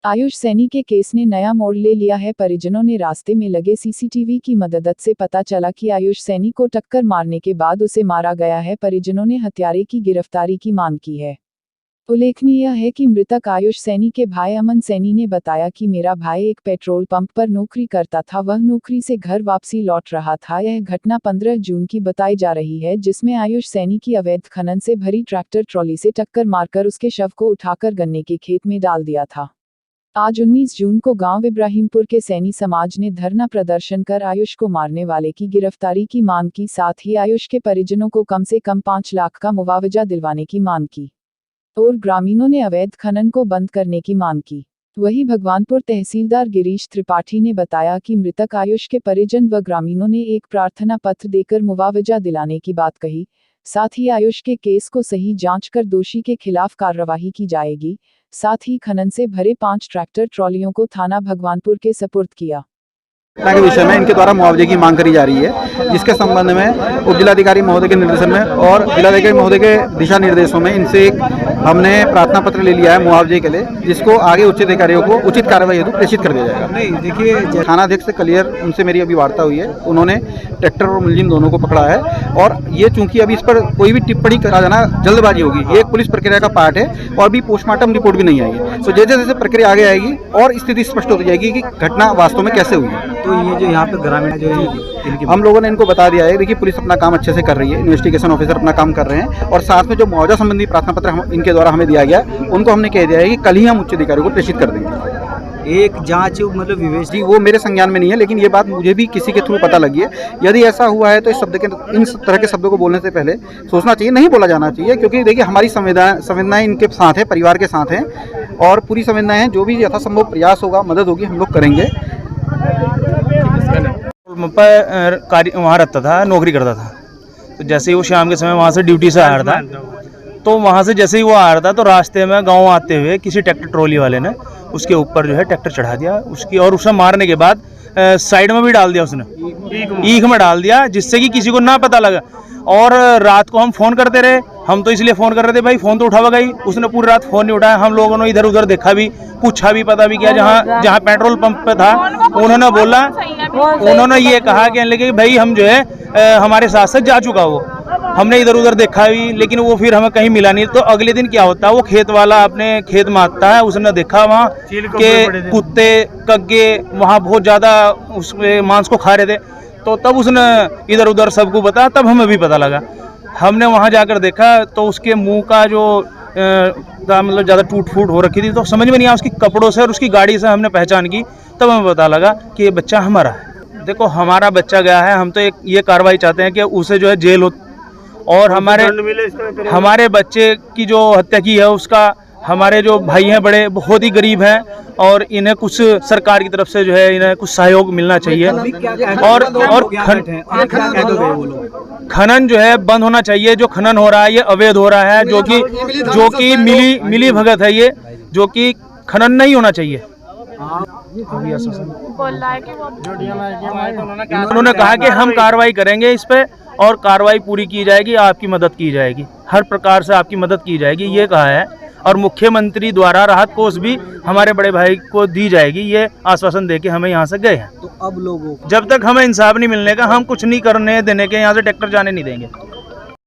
आयुष सैनी के केस ने नया मोड़ ले लिया है। परिजनों ने रास्ते में लगे सीसीटीवी की मदद से पता चला कि आयुष सैनी को टक्कर मारने के बाद उसे मारा गया है। परिजनों ने हत्यारे की गिरफ्तारी की मांग की है। उल्लेखनीय है कि मृतक आयुष सैनी के भाई अमन सैनी ने बताया कि मेरा भाई एक पेट्रोल पंप पर नौकरी करता था, वह नौकरी से घर वापसी लौट रहा था। यह घटना 15 जून की बताई जा रही है, जिसमें आयुष सैनी की अवैध खनन से भरी ट्रैक्टर ट्रॉली से टक्कर मारकर उसके शव को उठाकर गन्ने के खेत में डाल दिया था। आज 19 जून को गांव इब्राहिमपुर के सैनी समाज ने धरना प्रदर्शन कर आयुष को मारने वाले की गिरफ्तारी की मांग की। साथ ही आयुष के परिजनों को कम से कम 5 लाख का मुआवजा दिलवाने की मांग की और ग्रामीणों ने अवैध खनन को बंद करने की मांग की। वहीं भगवानपुर तहसीलदार गिरीश त्रिपाठी ने बताया कि मृतक आयुष के परिजन व ग्रामीणों ने एक प्रार्थना पत्र देकर मुआवजा दिलाने की बात कही। साथ ही आयुष के केस को सही जांच कर दोषी के खिलाफ कार्रवाई की जाएगी। साथ ही खनन से भरे 5 ट्रैक्टर ट्रॉलियों को थाना भगवानपुर के सपुर्द किया। के विषय में इनके द्वारा मुआवजे की मांग करी जा रही है, जिसके संबंध में उप जिलाधिकारी महोदय के निर्देशन में और जिलाधिकारी महोदय के दिशा निर्देशों में इनसे एक हमने प्रार्थना पत्र ले लिया है मुआवजे के लिए, जिसको आगे उच्च अधिकारियों को उचित कार्रवाई हेतु प्रेषित कर दिया जाएगा। नहीं देखिए, थानाध्यक्ष से क्लियर उनसे मेरी अभी वार्ता हुई है, उन्होंने ट्रैक्टर और मुलजिम दोनों को पकड़ा है और ये चूंकि अभी इस पर कोई भी टिप्पणी करा जाना जल्दबाजी होगी। ये एक पुलिस प्रक्रिया का पार्ट है और अभी पोस्टमार्टम रिपोर्ट भी नहीं आई है। तो जैसे जैसे प्रक्रिया आगे आएगी और स्थिति स्पष्ट हो जाएगी कि घटना वास्तव में कैसे हुई है। तो ये जो यहाँ पे ग्रामीण जो हम लोगों ने इनको बता दिया है, देखिए पुलिस अपना काम अच्छे से कर रही है, इन्वेस्टिगेशन ऑफिसर अपना काम कर रहे हैं और साथ में जो मुआवजा संबंधी प्रार्थना पत्र इनके द्वारा हमें दिया गया उनको हमने कह दिया है कि कल ही हम उच्च अधिकारियों को प्रेषित कर देंगे। एक जांच मतलब विवेश जी वो मेरे संज्ञान में नहीं है, लेकिन ये बात मुझे भी किसी के थ्रू पता लगी है। यदि ऐसा हुआ है तो इन तरह के शब्दों को बोलने से पहले सोचना चाहिए, नहीं बोला जाना चाहिए, क्योंकि देखिए हमारी संवेदनाएं इनके साथ है, परिवार के साथ हैं और पूरी संवेदनाएं हैं। जो भी यथासंभव प्रयास होगा, मदद होगी, हम लोग करेंगे। वहाँ रहता था, नौकरी करता था, तो जैसे ही वो शाम के समय वहाँ से ड्यूटी से आ रहा था, तो वहाँ से जैसे ही वो आ रहा था तो रास्ते में गांव आते हुए किसी ट्रैक्टर ट्रॉली वाले ने उसके ऊपर जो है ट्रैक्टर चढ़ा दिया उसकी, और उसे मारने के बाद साइड में भी डाल दिया, उसने ईख में डाल दिया, जिससे कि किसी को ना पता लगा। और रात को हम फ़ोन करते रहे, हम तो इसलिए फ़ोन कर रहे थे भाई फ़ोन तो उठावा गई, उसने पूरी रात फ़ोन नहीं उठाया। हम लोगों ने इधर उधर देखा भी, पूछा भी, पता भी किया। जहाँ पेट्रोल पंप पे था उन्होंने बोला, उन्होंने ये कहा कि भाई हम जो है हमारे साथ साथ जा चुका वो। हमने इधर उधर देखा भी, लेकिन वो फिर हमें कहीं मिला नहीं। तो अगले दिन क्या होता है, वो खेत वाला अपने खेत में आता है, उसने देखा वहाँ के कुत्ते कग्गे वहाँ बहुत ज़्यादा उस मांस को खा रहे थे, तो तब उसने इधर उधर सबको बताया, तब हमें भी पता लगा। हमने वहाँ जाकर देखा तो उसके मुंह का जो मतलब ज़्यादा टूट फूट हो रखी थी, तो समझ में नहीं आया। उसकी कपड़ों से और उसकी गाड़ी से हमने पहचान की, तब हमें पता लगा कि ये बच्चा हमारा है। देखो हमारा बच्चा गया है, हम तो ये कार्रवाई चाहते हैं कि उसे जो है जेल हो, और हमारे बच्चे की जो हत्या की है उसका, हमारे जो भाई हैं बड़े बहुत ही गरीब हैं और इन्हें कुछ सरकार की तरफ से जो है इन्हें कुछ सहयोग मिलना चाहिए। और खनन जो है बंद होना चाहिए। जो खनन हो रहा है ये अवैध हो रहा है, जो कि मिली भगत है, ये जो कि खनन नहीं होना चाहिए। उन्होंने कहा कि हम कार्रवाई करेंगे इस पे और कार्रवाई पूरी की जाएगी, आपकी मदद की जाएगी, हर प्रकार से आपकी मदद की जाएगी, ये कहा है। और मुख्यमंत्री द्वारा राहत कोष भी हमारे बड़े भाई को दी जाएगी, ये आश्वासन देके हमें यहाँ से गए हैं। तो अब लोगों जब तक हमें इंसाफ नहीं मिलने का हम कुछ नहीं करने देने के, यहाँ से ट्रैक्टर जाने नहीं देंगे।